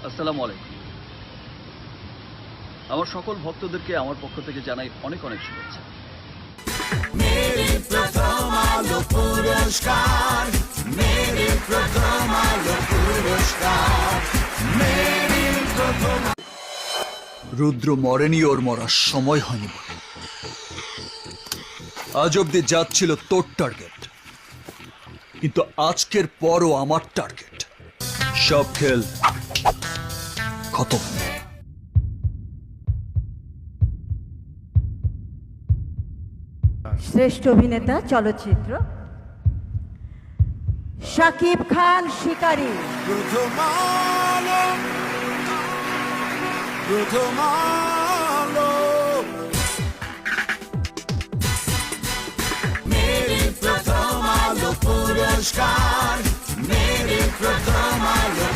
আসসালামু আলাইকুম। আমার সকল ভক্তদেরকে আমার পক্ষ থেকে জানাই অনেক অনেক শুভেচ্ছা। मेरे प्रथम आलो पुरस्कार, मेरे प्रथम आलो पुरस्कार, मेरे प्रथम। রুদ্র মরেনি, ওর মরার সময় হয়নি বলে। আজ অব্দি যাচ্ছিল তোর টার্গেট, কিন্তু আজকের পরও আমার টার্গেট। সব খেল খতম। শ্রেষ্ঠ অভিনেতা চলচ্চিত্র শাকিব খান শিকারী। प्रथम आलो, प्रथम आलो, मेरे प्रथम आलो पुरस्कार, मेरे प्रथम आलो